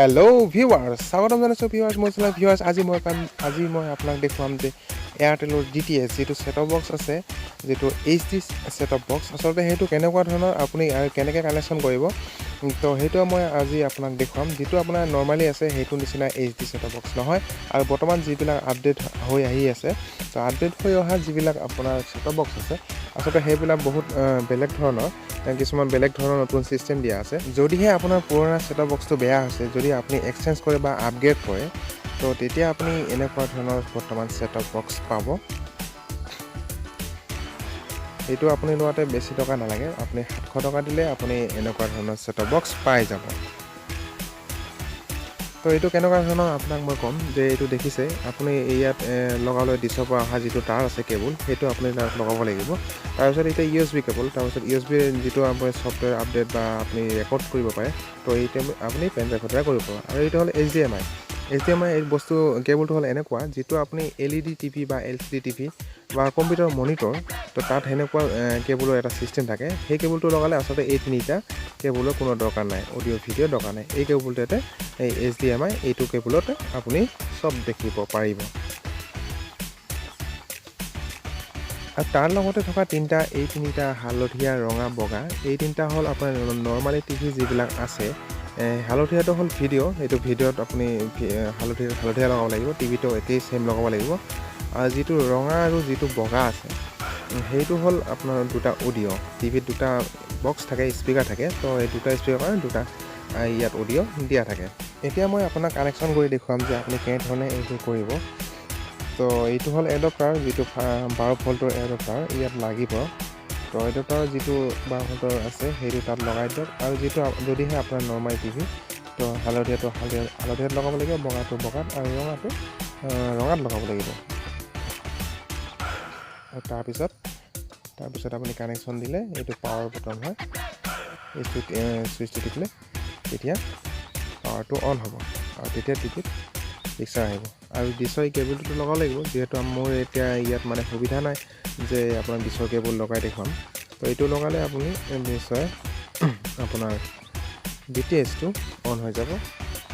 hello' viewers স্বাগতম জনাইছোঁ viewers মই ভিউৱাৰ্ছ আজি মই আপোনাক দেখুৱাম যে এয়াৰটেলৰ DTH যিটো ছেটঅপ বক্স আছে যিটো HD ছেটঅপ বক্স আচলতে সেইটো কেনেকুৱা ধৰণৰ আপুনি কেনেকৈ কানেকশ্যন কৰিব তো সেইটো মই আজি আপোনাক দেখুৱাম যিটো আপোনাৰ নৰ্মেলি আছে সেইটো নিচিনা HD ছেটঅপ বক্স নহয় আৰু বৰ্তমান যিবিলাক আপডেট হৈ আহি আছে তো আপডেট হৈ অহা যিবিলাক আপোনাৰ ছেটঅপ বক্স আছে আচলতে সেইবিলাক বহুত বেলেগ ধৰণৰ কিছুমান বেলেগ ধৰণৰ নতুন চিষ্টেম দিয়া আছে যদিহে আপোনাৰ পুৰণা ছেটঅপ বক্সটো বেয়া হৈছে যদি আপুনি এক্সচেঞ্জ কৰে বা আপগ্ৰেড কৰে তো তেতিয়া আপুনি এনেকুৱা ধৰণৰ বৰ্তমান ছেটঅপ বক্স পাব এইটো আপুনি লোৱাতে বেছি টকা নালাগে আপুনি 700 টকা দিলে আপুনি এনেকুৱা ধৰণৰ ছেটঅপ বক্স পাই যাব তো এইটো কেনেকুৱা ধৰণৰ আপোনাক মই ক'ম যে এইটো দেখিছে আপুনি ইয়াত লগাবলৈ ডিছৰ পৰা অহা যিটো তাঁৰ আছে কেবুল সেইটো আপুনি তাত লগাব লাগিব তাৰপিছত এতিয়া USB কেবল তাৰপিছত USB যিটো আপুনি ছফ্টৱেৰ আপডেট বা আপুনি ৰেকৰ্ড কৰিব পাৰে তো এইটো আপুনি পেন ড্ৰাইভৰ দ্বাৰা কৰিব পাৰে আৰু এইটো হ'ল HDMI এই বস্তু কেবুলটো হ'ল এনেকুৱা যিটো আপুনি LED TV বা LCD TV বা কম্পিউটাৰ মনিটৰ তো তাত সেনেকুৱা কেবুলৰ এটা ছিষ্টেম থাকে সেই কেবুলটো লগালে আচলতে এই তিনিটা কেবুলৰ কোনো দৰকাৰ নাই অডিঅ' ভিডিঅ' দৰকাৰ নাই এই কেবুলটোতে এই HDMI এইটো কেবুলতে আপুনি সব দেখিব পাৰিব আৰু তাৰ লগতে থকা এই তিনিটা হালধীয়া ৰঙা বগা এই তিনিটা হ'ল আপোনাৰ নৰ্মালি টিভি যিবিলাক আছে হালধীয়াটো হ'ল ভিডিঅ' এইটো ভিডিঅ'ত আপুনি হালধীয়া লগাব লাগিব টিভিটো একেই চেম লগাব লাগিব আৰু যিটো ৰঙা আৰু যিটো বগা আছে সেইটো হ'ল আপোনাৰ দুটা অডিঅ' টিভিত দুটা বক্স থাকে স্পীকাৰ থাকে তো এই দুটা স্পীকাৰ কাৰণে দুটা ইয়াত অডিঅ' দিয়া থাকে এতিয়া মই আপোনাক কানেকশ্যন কৰি দেখুৱাম যে আপুনি কেনেধৰণে এইটো কৰিব তো এইটো হ'ল এডপ্টাৰ যিটো 12 ভল্টৰ এডপ্টাৰ ইয়াত লাগিব তো এডপ্টাৰ যিটো 12 ভল্টৰ আছে সেইটো তাত লগাই দিয়ক আৰু যিটো যদিহে আপোনাৰ নৰ্মেল টিভি তো হালধীয়াটো হালধীয়াত লগাব লাগিব বগাটো বগাত আৰু ৰঙাটো ৰঙাত লগাব লাগিব আৰু তাৰপিছত আপুনি কানেকশ্যন দিলে এইটো পাৱাৰ বটন হয় এইটো ছুইচটো টিপিলে তেতিয়া পাৱাৰটো অন হ'ব আৰু তেতিয়া টিভিত পিকচাৰ আহিব আৰু ডিছৰ কেবুলটো লগাব লাগিব যিহেতু মোৰ এতিয়া ইয়াত মানে সুবিধা নাই যে আপোনাৰ ডিছৰ কেবুল লগাই দেখুৱাম তো এইটো লগালে আপুনি নিশ্চয় আপোনাৰ DTHটো অন হৈ যাব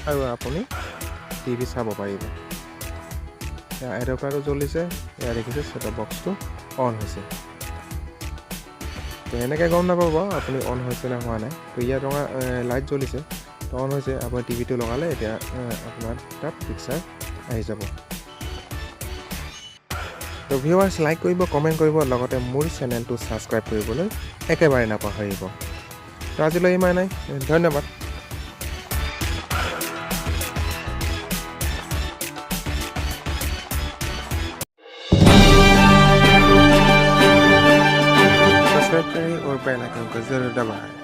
আৰু আপুনি টিভি চাব পাৰিব এডপ্টাৰটো জ্বলিছে এয়া দেখিছে ছেটঅপ বক্সটো অন হৈছে তো এনেকৈ গম নাপাব আপুনি অন হৈছে নে হোৱা নাই তো ইয়াত ৰঙা লাইট জ্বলিছে তো অন হৈছে আপুনি টিভিটো লগালে এতিয়া আপোনাৰ তাত পিকচাৰ আহি যাব তো ভিউৱাৰ্ছ লাইক কৰিব কমেণ্ট কৰিব লগতে মোৰ চেনেলটো ছাবস্ক্ৰাইব কৰিবলৈ একেবাৰে নাপাহৰিব তো আজিলৈ ইমানেই ধন্যবাদ सब्सक्राइब करें और बेल आइकन को जरूर दबाएं